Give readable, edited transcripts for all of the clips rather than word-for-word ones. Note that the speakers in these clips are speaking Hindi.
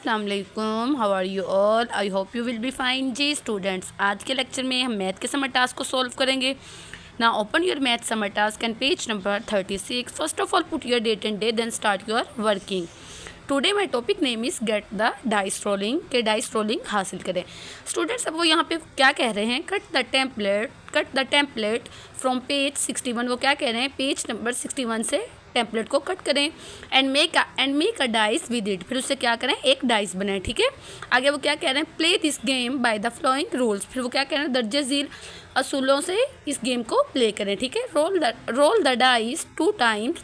अस्सलाम वालेकुम, how are you all. I hope you will be fine. जी स्टूडेंट्स, आज के लेक्चर में हम मैथ के समर टास्क को सॉल्व करेंगे। ना open your math summer task and page number 36। First of all put your date and day, then start your working. Today my topic name is get the dice rolling, के डाइस रोलिंग हासिल करें। स्टूडेंट्स, अब वो यहाँ पे क्या कह रहे हैं, cut the template from page 61। वो क्या कह रहे हैं, पेज नंबर 61 से टेम्पलेट को कट करें and make a dice with it. फिर उससे क्या करें, एक डाइस बनाएं। ठीक है, आगे वो क्या कह रहे हैं, play this game by the flowing rules. फिर वो क्या कह रहे हैं, दर्जे झील असूलों से इस गेम को प्ले करें। ठीक है, रोल द डाइस 2 टाइम्स।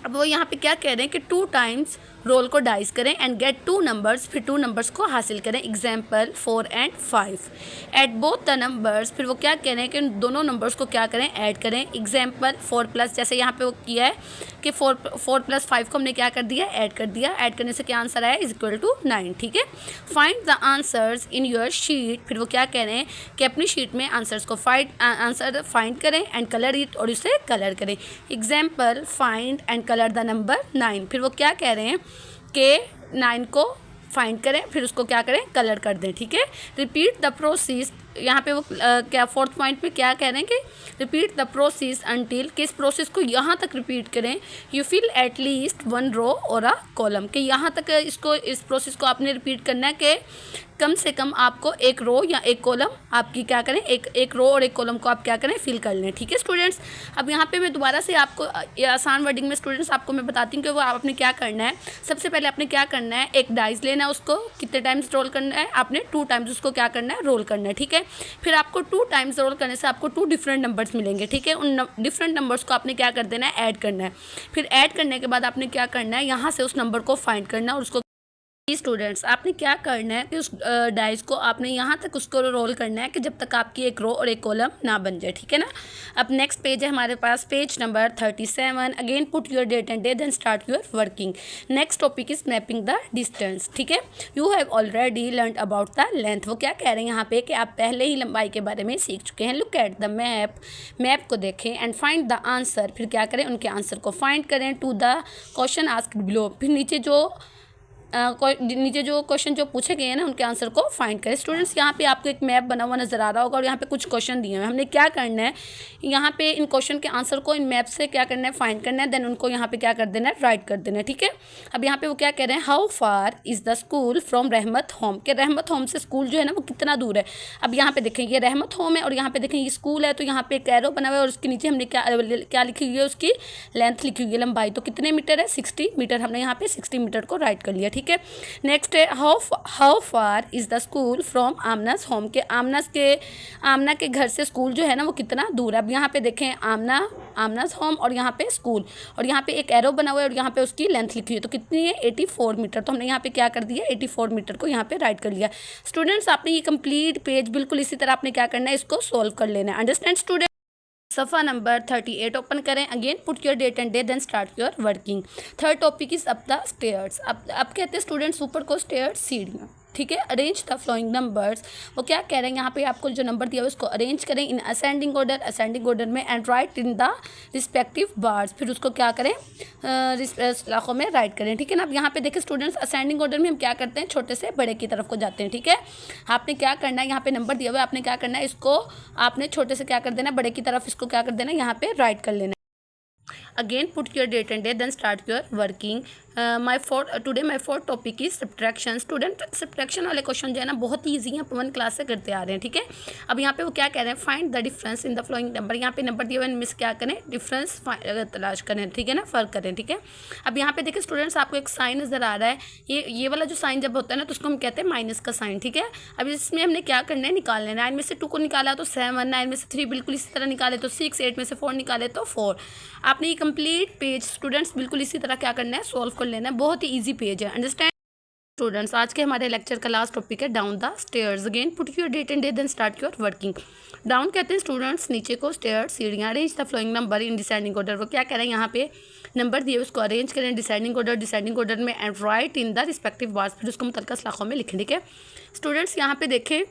अब वो यहाँ पे क्या कह रहे हैं कि 2 टाइम्स रोल को डाइस करें एंड गेट 2 नंबर्स। फिर 2 नंबर्स को हासिल करें। Example 4 and 5। At both the numbers. फिर वो क्या कह रहे हैं कि दोनों नंबर्स को क्या करें, ऐड करें। एग्जाम्पल 4 प्लस, जैसे यहाँ पे वो किया है कि 4 प्लस 5 को हमने क्या कर दिया, ऐड कर दिया। ऐड करने से क्या आंसर आया, इज इक्वल टू 9। ठीक है, find the answers in your sheet. फिर वो क्या कह रहे हैं कि अपनी शीट में आंसर्स को आंसर फाइंड करें एंड कलर इट, और इसे कलर करें। Example find and colour the number 9। फिर वो क्या कह रहे हैं कि 9 को फाइंड करें, फिर उसको क्या करें, कलर कर दें। ठीक है, रिपीट द प्रोसेस। यहाँ पे वो क्या 4th पॉइंट में क्या कह रहे हैं कि रिपीट द प्रोसेस अंटिल, कि इस प्रोसेस को यहाँ तक रिपीट करें यू फिल एट लीस्ट 1 रो और अ कॉलम, कि यहाँ तक इस प्रोसेस को आपने रिपीट करना है कि कम से कम आपको एक रो या एक कॉलम आपकी क्या करें, एक रो और एक कॉलम को आप क्या करें, फिल कर लें। ठीक है स्टूडेंट्स, अब यहाँ पे मैं दोबारा से आपको ये आसान वर्डिंग में स्टूडेंट्स आपको मैं बताती हूँ कि वो आपने क्या करना है। सबसे पहले आपने क्या करना है, एक डाइस लेना है, उसको कितने टाइम्स रोल करना है, आपने 2 टाइम्स उसको क्या करना है, रोल करना है। ठीक है, फिर आपको 2 टाइम्स रोल करने से आपको 2 डिफरेंट नंबर्स मिलेंगे। ठीक है, उन डिफरेंट नंबर्स को आपने क्या कर देना है, ऐड करना है। फिर ऐड करने के बाद आपने क्या करना है, यहाँ से उस नंबर को फाइंड करना है और उसको स्टूडेंट्स आपने क्या करना है कि उस डाइस को आपने यहाँ तक उसको रोल करना है कि जब तक आपकी एक रो और एक कॉलम ना बन जाए। ठीक है ना। अब नेक्स्ट पेज है हमारे पास, page number 37। Again put your date and day, then start your working. Next topic is mapping the distance. ठीक है, you have already learn about the length. वो क्या कह रहे हैं यहाँ पे कि आप पहले ही लंबाई के बारे में सीख चुके हैं। लुक एट द मैप को देखें एंड फाइंड द आंसर। फिर क्या करें, उनके आंसर को फाइंड करें to the question asked below. फिर नीचे जो क्वेश्चन जो पूछे गए हैं ना, उनके आंसर को फाइंड करें। स्टूडेंट्स, यहाँ पे आपको एक मैप बना हुआ नज़र आ रहा होगा और यहाँ पे कुछ क्वेश्चन दिए हैं। हमने क्या करना है, यहाँ पे इन क्वेश्चन के आंसर को इन मैप से क्या करना है, फाइंड करना है, देन उनको यहाँ पे क्या कर देना है, राइट कर देना है। ठीक है, अब यहाँ पे वो क्या कह रहे हैं, how far is the school from रहमत होम, के रहमत होम से स्कूल जो है ना वो कितना दूर है। अब यहाँ पे देखें, ये रहमत होम है और यहाँ पे देखें ये स्कूल है, तो यहाँ पे एक एरो बना हुआ है और उसके नीचे हमने क्या लिखी हुई है, उसकी लेंथ लिखी हुई है, लंबाई। तो कितने मीटर है, 60 मीटर। हमने यहाँ पे 60 मीटर को राइट कर लिया। ठीक है, नेक्स्ट है how far is the school from Amna's home, के आमना के घर से स्कूल जो है ना वो कितना दूर है। अब यहाँ पे देखें आमनास होम और यहाँ पे स्कूल, और यहाँ पे एक एरो बना हुआ है और यहाँ पे उसकी लेंथ लिखी हुई है, तो कितनी है, 84 मीटर। तो हमने यहाँ पे क्या कर दिया, 84 मीटर को यहाँ पे राइट कर लिया। स्टूडेंट्स, आपने ये कंप्लीट पेज बिल्कुल इसी तरह आपने क्या करना है, इसको सॉल्व कर लेना है। Understand student. सफ़ा नंबर 38 ओपन करें। Again put your date and day, then start your working. Third topic is up the stairs. अब कहते हैं स्टूडेंट्स ऊपर को स्टेयर्स, सीढ़ियाँ। ठीक है, अरेंज द फ्लोइंग नंबर्स। वो क्या कह रहे हैं, यहाँ पे आपको जो नंबर दिया हुआ है उसको अरेंज करें इन असेंडिंग ऑर्डर में and right in the respective bars. फिर उसको क्या करें, लाखों में राइट करें। ठीक है ना। अब यहाँ पे देखिए स्टूडेंट्स, असेंडिंग ऑर्डर में हम क्या करते हैं, छोटे से बड़े की तरफ को जाते हैं। ठीक है, आपने क्या करना है, यहाँ पे नंबर दिया हुआ है, आपने क्या करना है, इसको आपने छोटे से क्या कर देना, बड़े की तरफ इसको क्या कर देना, यहाँ पे राइट कर लेना। Again put your date and day, then start your working. My fourth topic is subtraction. Student, subtraction वाले क्वेश्चन जो है ना बहुत ही ईजी हैं, 1 क्लास से करते आ रहे हैं। ठीक है, अब यहाँ पे वो क्या कह रहे हैं, find the difference in the flowing number. यहाँ पे नंबर दिए हुए मिस क्या करें, डिफरेंस तलाश करें। ठीक है ना, फ़र्क करें। ठीक है, अब यहाँ पे देखिए स्टूडेंट्स, आपको एक साइन नज़र आ रहा है, ये वाला जो साइन जब होता है ना तो उसको हम कहते हैं माइनस का साइन। ठीक है, अब इसमें हमने क्या करना है, निकालना है। 9 में से 2 को निकाला तो 7, 9 में से 3 बिल्कुल इसी तरह निकाले तो 6, 8 में से 4 निकाले तो 4। आपने ये कंप्लीट पेज स्टूडेंट्स बिल्कुल इसी तरह क्या करना है, सॉल्व कर लेना है। बहुत ही ईजी पेज है। अंडरस्टैंड स्टूडेंट्स, आज के हमारे लेक्चर का लास्ट टॉपिक है down the stairs. Again put your date and day, then start your working. Down कहते हैं स्टूडेंट्स नीचे को, स्टेयर्स सीढ़ियाँ। Arrange the flowing number in descending order. वो क्या कह रहे हैं, यहाँ पे नंबर दिए उसको अरेंज करें डिसेंडिंग ऑर्डर में and right in the respective bars. फिर उसको मुतल्लिका सलाखों में लिखें। ठीक है स्टूडेंट्स, यहाँ पे देखें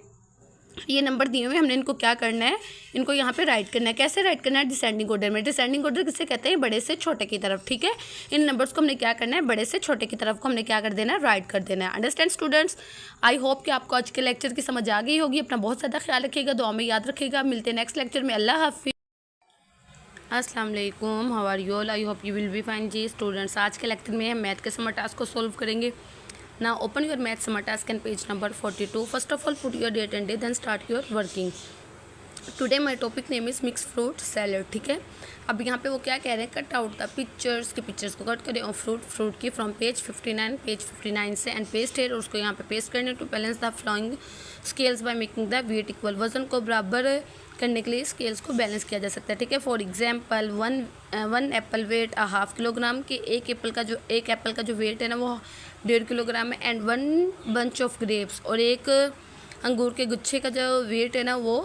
ये नंबर दिए हुए, हमने इनको क्या करना है, इनको यहाँ पे राइट करना है। कैसे राइट करना है? डिसेंडिंग ऑर्डर में। डिसेंडिंग ऑर्डर किसे कहते हैं? बड़े से छोटे की तरफ, ठीक है। इन नंबर्स को हमने क्या करना है, बड़े से छोटे की तरफ को हमने क्या कर देना है, राइट कर देना है। Understand students? आई होप कि आपको आज के लेक्चर की समझ आ गई होगी। अपना बहुत ज़्यादा ख्याल रखिएगा, दुआ में याद रखिएगा। मिलते हैं नेक्स्ट लेक्चर में। अल्लाह हाफिज़। अस्सलाम वालेकुम, how are you all? I hope you will be fine जी स्टूडेंट्स। आज के लेक्चर में हम मैथ के समर टास्क को सॉल्व करेंगे। Now open your math summer task and page number 42. First of all, put your date and day, then start your working. Today my topic name is mixed fruit salad, ठीक है। अब यहाँ पे वो क्या कह रहे हैं, कट आउट द पिक्चर्स के पिक्चर्स को कट करें और फ्रूट की फ्रॉम पेज 59 से एंड पेस्ट है, और उसको यहाँ पे पेस्ट करने to balance the flowing scales by making the weight equal. वजन को बराबर करने के लिए स्केल्स को बैलेंस किया जा सकता है, ठीक है। For example one apple weight 1/2 kilogram के, एक एप्पल का जो वेट है ना वो 1.5 किलोग्राम है। एंड 1 बंच ऑफ ग्रेप्स, और एक अंगूर के गुच्छे का जो वेट है ना वो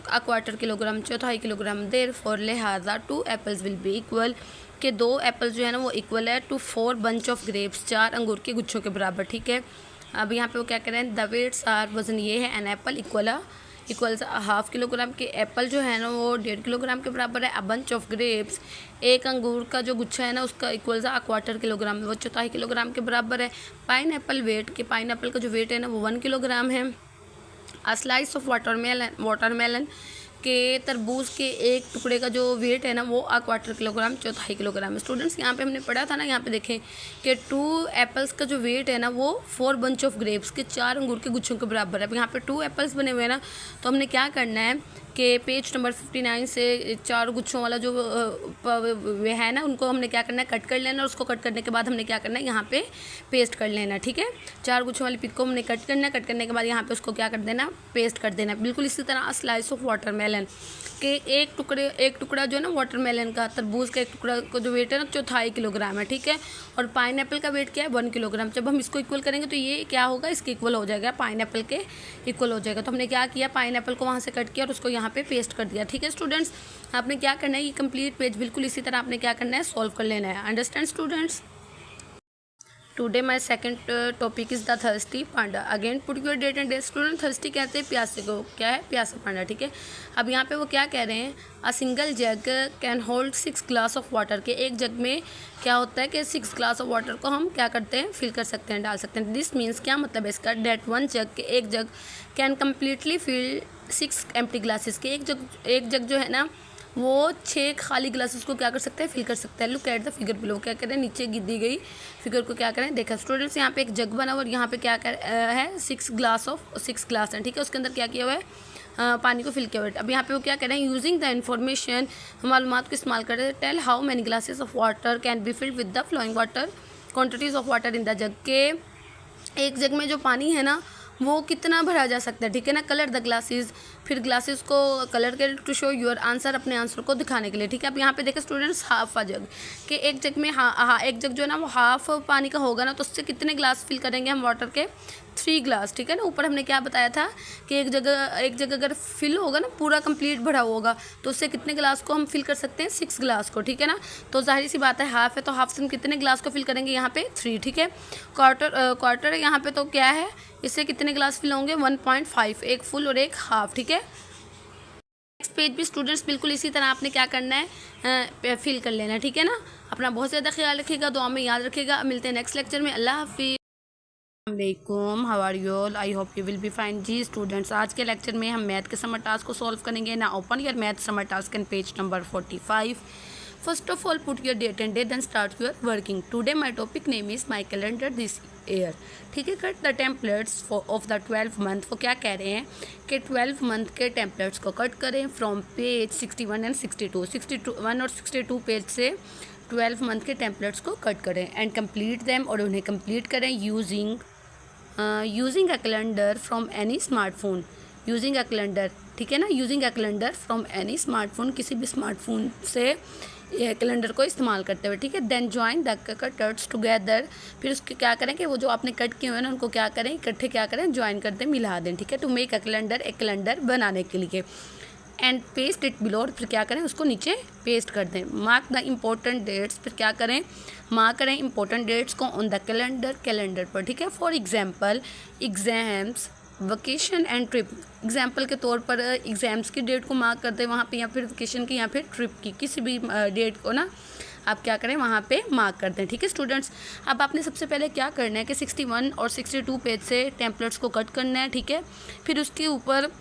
1/4 किलोग्राम, 1/4 किलोग्राम। देर फॉर लिहाजा 2 एप्पल्स विल बी इक्वल, के 2 एप्पल्स जो है ना वो इक्वल है टू 4 बंच ऑफ ग्रेप्स, 4 अंगूर के गुच्छों के बराबर, ठीक है। अब यहाँ पे वो क्या कह रहे हैं, द वेट्स आर, वजन ये है, एन एप्पल इक्वल्स 1/2 किलोग्राम के एप्पल जो है ना वो 1.5 किलोग्राम के बराबर है। अ बंच ऑफ ग्रेप्स, एक अंगूर का जो गुच्छा है ना उसका इक्वल्स 1/4 किलोग्राम, वो 1/4 किलोग्राम के बराबर है। पाइन एप्पल का जो वेट है ना वो 1 किलोग्राम है। अ स्लाइस ऑफ वाटरमेलन के तरबूज के एक टुकड़े का जो वेट है ना वो 1/4 किलोग्राम, 1/4 किलोग्राम है। स्टूडेंट्स यहाँ पे हमने पढ़ा था ना, यहाँ पे देखें कि 2 एप्पल्स का जो वेट है ना वो 4 बंच ऑफ ग्रेप्स के 4 अंगूर के गुच्छों के बराबर है। अब यहाँ पे 2 एप्पल्स बने हुए हैं ना, तो हमने क्या करना है कि पेज नंबर 59 से 4 गुच्छों वाला जो वे है ना उनको हमने क्या करना है, कट कर लेना। और उसको कट करने के बाद हमने क्या करना है, यहाँ पे पेस्ट कर लेना, ठीक है। 4 गुच्छों वाली पिक को हमने कट करना है, कट करने के बाद यहाँ पे उसको क्या कर देना, पेस्ट कर देना। बिल्कुल इसी तरह स्लाइस ऑफ वाटरमेलन के एक टुकड़ा जो है ना वाटरमेलन का, तरबूज का एक टुकड़ा को जो वेट है ना 1/4 किलोग्राम है, ठीक है। और पाइन एप्पल का वेट क्या है, 1 किलोग्राम। जब हम इसको इक्वल करेंगे तो ये क्या होगा, इसके इक्वल हो जाएगा, पाइन एप्पल के इक्वल हो जाएगा। तो हमने क्या किया, पाइन एप्पल को वहाँ से कट किया और उसको यहाँ पे पेस्ट कर दिया, ठीक है। स्टूडेंट्स आपने क्या करना है, ये कंप्लीट पेज बिल्कुल इसी तरह आपने क्या करना है, सॉल्व कर लेना है। Understand students? Today my second topic is the thirsty panda. Again put your date and day. Student thirsty कहते हैं प्यासे को, क्या है, प्यासा पांडा, ठीक है। अब यहाँ पे वो क्या कह रहे हैं, a single jug can hold 6 glass of water, के एक जग में क्या होता है कि 6 ग्लास ऑफ वाटर को हम क्या करते हैं, फिल कर सकते हैं, डाल सकते हैं। दिस मीन्स, क्या मतलब है इसका, डेट 1 जग के एक jug can completely fill 6 empty glasses, के एक जग जो है ना वो 6 खाली ग्लासेस को क्या कर सकते हैं, फिल कर सकते हैं। Look at the figure below, क्या करें, नीचे दी गई फिगर को क्या करें, देखा। स्टूडेंट्स यहाँ पे एक जग बना हुआ और यहाँ पे क्या है, 6 ग्लास है, ठीक है। उसके अंदर क्या किया हुआ है, पानी को फिल किया हुआ है। अब यहाँ पे वो क्या करें, यूजिंग द इन्फॉर्मेशन, मालूमात को इस्तेमाल कर रहे हैं। Tell how many glasses of water can be filled with the flowing water, quantities of water in the jug, के एक जग में जो पानी है ना वो कितना भरा जा सकता है, ठीक है ना। कलर द ग्लासेस, फिर ग्लासेस को कलर कर टू शो योर आंसर, अपने आंसर को दिखाने के लिए, ठीक है। अब यहाँ पे देखें स्टूडेंट्स, हाफ अ जग, कि एक जग में एक जग जो है ना वो हाफ पानी का होगा ना, तो उससे कितने ग्लास फिल करेंगे हम वाटर के, 3 ग्लास, ठीक है ना। ऊपर हमने क्या बताया था कि एक जगह अगर फिल होगा ना, पूरा कंप्लीट भरा होगा, तो उससे कितने ग्लास को हम फिल कर सकते हैं, 6 ग्लास को, ठीक है ना। तो जाहिर सी बात है हाफ है, तो हाफ से हम कितने ग्लास को फिल करेंगे, यहाँ पे 3, ठीक है। क्वार्टर है यहाँ पे, तो क्या है, इससे कितने ग्लास फिल होंगे, 1.5, एक फुल और एक हाफ, ठीक है। नेक्स्ट पेज भी स्टूडेंट्स बिल्कुल इसी तरह आपने क्या करना है, फिल कर लेना है, ठीक है ना। अपना बहुत ज़्यादा ख्याल रखिएगा, दुआ में याद रखिएगा। मिलते हैं नेक्स्ट लेक्चर में। अल्लाह हाफिज़। वालेकुम, how are you all? I hope you will be fine जी स्टूडेंट्स। आज के लेक्चर में हम मैथ के समर टास्क को सॉल्व करेंगे ना। Open your math summer task and page number 45. First of all, put your date and day, then start your working. Today my topic name is my calendar this year. ठीक है। Cut the templates of the 12 month. वो क्या कह रहे हैं कि 12 मंथ के टेम्पलेट्स को कट करें फ्रॉम पेज 61 एंड 61 और 62 पेज से 12 मंथ के टेम्पलेट्स को कट करें एंड कंप्लीट दैम, और उन्हें कंप्लीट करें using a calendar from any smartphone. Using a calendar, ठीक है ना, using a calendar from any smartphone, किसी भी स्मार्टफोन से कैलेंडर को इस्तेमाल करते हुए, ठीक है। Then join the cutters together, फिर उसके क्या करें कि वो जो आपने कट किए हुए हैं ना उनको क्या करें, इकट्ठे क्या करें, ज्वाइन कर दें, मिला दें, ठीक है। टू मेक अ कैलेंडर, एक कैलेंडर बनाने के लिए। एंड पेस्ट इट बिलो, और फिर क्या करें, उसको नीचे पेस्ट कर दें। मार्क द इम्पोर्टेंट डेट्स, फिर क्या करें, मार्क करें इंपॉर्टेंट डेट्स को ऑन द कैलेंडर पर, ठीक है। For example exams vacation and trip, example के तौर पर एग्ज़ाम्स की डेट को मार्क कर दें वहाँ पे, या फिर वेकेशन की या फिर ट्रिप की किसी भी डेट को ना आप क्या करें वहाँ पे मार्क कर दें। ठीक है स्टूडेंट्स, अब आपने सबसे पहले क्या करना है कि 61 और 62 पेज से टेम्पलेट्स को कट करना है। ठीक है, फिर उसके ऊपर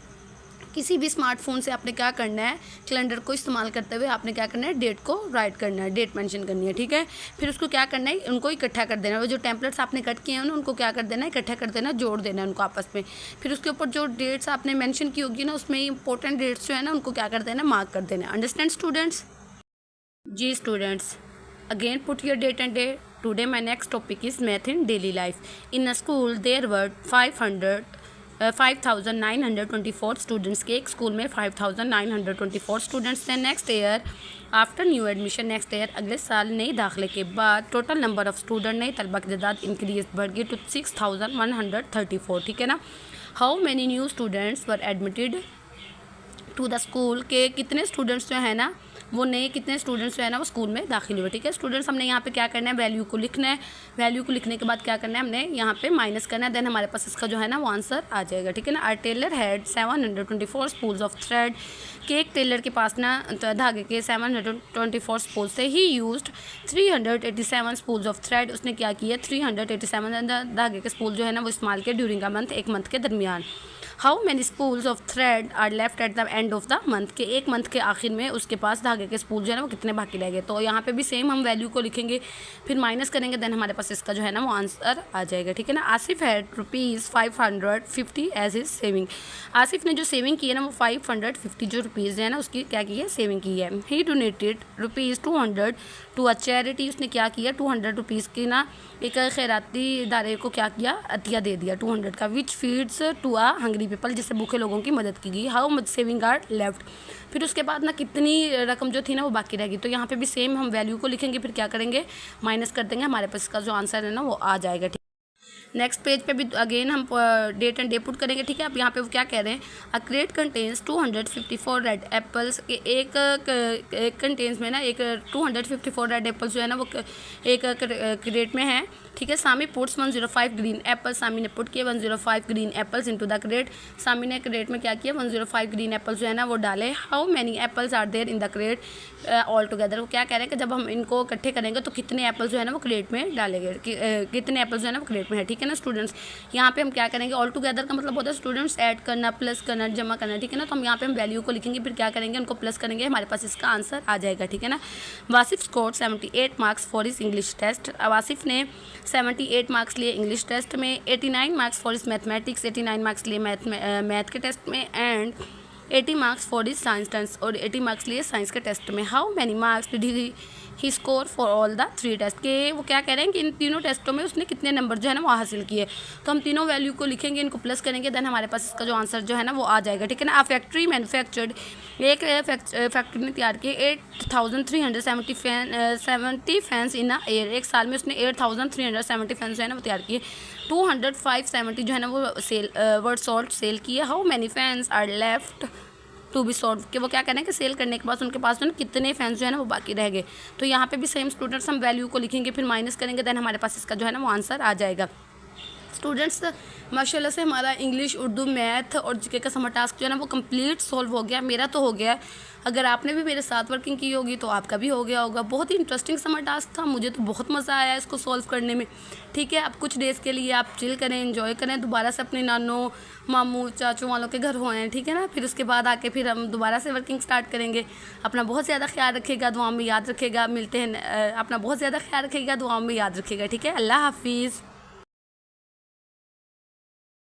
किसी भी स्मार्टफोन से आपने क्या करना है, कैलेंडर को इस्तेमाल करते हुए आपने क्या करना है, डेट को राइट करना है, डेट मेंशन करनी है। ठीक है, फिर उसको क्या करना है, उनको इकट्ठा कर देना है, वो जो टेम्पलेट्स आपने कट किए हैं ना उनको क्या कर देना है, इकट्ठा कर देना, जोड़ देना है उनको आपस में। फिर उसके ऊपर जो डेट्स आपने मेंशन की होगी ना उसमें इंपॉर्टेंट डेट्स जो है ना उनको क्या कर देना, मार्क कर देना। Understand students? जी students, again put your date and day. Today my next topic is math in daily life. In a school there were 5,924 students के एक स्कूल में 5,924 स्टूडेंट्स थे। Next year after new admission, next year अगले साल नए दाखिले के बाद टोटल नंबर ऑफ स्टूडेंट नई तलबा की तादाद इंक्रीज बढ़ गई टू 6,134। ठीक है ना। How many new students were admitted to the school, के कितने स्टूडेंट्स जो है ना वो नए कितने स्टूडेंट्स जो है ना वो स्कूल में दाखिल हुए। ठीक है स्टूडेंट्स, हमने यहाँ पे क्या करना है, वैल्यू को लिखना है। वैल्यू को लिखने के बाद क्या करना है, हमने यहाँ पे माइनस करना है, देन हमारे पास इसका जो है ना वो आंसर आ जाएगा। ठीक है ना। Our tailor had 724 spools of thread, के एक टेलर के पास ना धागे के 724 स्पूल्स थे। ही यूज्ड 387 स्पूल्स ऑफ थ्रेड, उसने क्या किया 387 धागे के स्पूल जो है ना वो इस्तेमाल किए ड्यूरिंग अ मंथ, एक मंथ के दरमियान। How many spools of thread are left at the end of the month, के एक मंथ के आखिर में उसके पास धागे के स्पूल जो है ना वो कितने बाकी रह गए। तो यहाँ पे भी सेम हम वैल्यू को लिखेंगे, फिर माइनस करेंगे, देन हमारे पास इसका जो है ना वो आंसर आ जाएगा। ठीक है ना। Asif had ₹550 as his saving, Asif ने जो सेविंग की है ना वो 550 जो रुपीज़ है ना उसकी क्या की है, सेविंग की है। ही डोनेटेड ₹200 टू अ चैरिटी, उसने क्या किया 200 रुपीज़ की ना एक खैराती इदारे को क्या किया, अतिया दे दिया 200 का। Which feeds to a hungry people, जिससे भूखे लोगों की मदद की गई। How much saving are left, फिर उसके बाद ना कितनी रकम जो थी ना वो बाकी रहेगी। तो यहाँ पे भी सेम हम वैल्यू को लिखेंगे, फिर क्या करेंगे माइनस कर देंगे, हमारे पास इसका जो आंसर है ना वो आ जाएगा। ठीक, नेक्स्ट पेज पे भी अगेन हम डेट एंड डे पुट करेंगे। ठीक है, अब यहाँ पे वो क्या कह रहे हैं, अ क्रेट कंटेन्स 254 रेड एप्पल्स, के एक कंटेन्स में ना एक 254 रेड एप्पल्स जो है ना वो एक क्रेट में है। ठीक है, Sami puts 105 green apples, Sami ने पुट किए 105 green apples into the crate, Sami ने क्रेट में क्या किया 105 ग्रीन एप्पल्स जो है ना वो डाले। How many apples are there in the crate all together, वो क्या कह रहे हैं कि जब हम इनको इकट्ठे करेंगे तो कितने एप्पल्स जो है ना वो क्रेट में डालेंगे, कितने एप्पल्स जो है ना वो क्रेट में है। ठीक है ना स्टूडेंट्स, यहाँ पे हम क्या करेंगे, ऑल टुगेदर का मतलब होता है स्टूडेंट्स ऐड करना, प्लस करना, जमा करना। ठीक है ना, तो हम यहाँ पे हम वैल्यू को लिखेंगे, फिर क्या करेंगे उनको प्लस करेंगे, हमारे पास इसका आंसर आ जाएगा। ठीक है ना। Wasif scored 78 marks for his English test, Wasif ने 78 मार्क्स लिए इंग्लिश टेस्ट में, 89 marks for his mathematics, 89 marks लिए मैथ के टेस्ट में, and 80 marks for his science test, और 80 मार्क्स लिए साइंस के टेस्ट में। How many marks did he score for all the 3 test, के वो क्या कह रहे हैं कि इन तीनों टेस्टों में उसने कितने नंबर जो है ना वो हासिल किए। तो हम तीनों वैल्यू को लिखेंगे, इनको प्लस करेंगे, देन हमारे पास इसका जो आंसर जो है ना वो आ जाएगा। ठीक है ना। आ फैक्ट्री मैन्युफैक्चर्ड, एक फैक्ट्री ने तैयार किए 8,370 फैंस इन अ ईयर, एक साल में उसने 8,370 फैंस जो है ना वो तैयार किए। 205 जो है ना वो सेल वर्ड सॉल्ट सेल किए। How many fans are left to be solve, कि वो क्या करें कि सेल करने के बाद उनके पास जो है ना कितने फैंस जो है ना वो बाकी रह गए। तो यहाँ पे भी सेम स्टूडेंट्स हम वैल्यू को लिखेंगे, फिर माइनस करेंगे, देन हमारे पास इसका जो है ना वो आंसर आ जाएगा। स्टूडेंट्स, माशाल्लाह से हमारा इंग्लिश, उर्दू, मैथ और जीके का समर टास्क जो है ना वो कंप्लीट सॉल्व हो गया। मेरा तो हो गया, अगर आपने भी मेरे साथ वर्किंग की होगी तो आपका भी हो गया होगा। बहुत ही इंटरेस्टिंग समर टास्क था, मुझे तो बहुत मज़ा आया इसको सॉल्व करने में। ठीक है, अब कुछ डेज़ के लिए आप चिल करें, एंजॉय करें, दोबारा से अपने नानों, मामू, चाचू वालों के घर हो आएँ। ठीक है ना, फिर उसके बाद आके फिर हम दोबारा से वर्किंग स्टार्ट करेंगे। अपना बहुत ज़्यादा ख्याल रखिएगा, दुआओं में याद रखिएगा। मिलते हैं, अपना बहुत ज़्यादा ख्याल रखिएगा, दुआओं में याद रखिएगा। ठीक है, अल्लाह हाफिज़।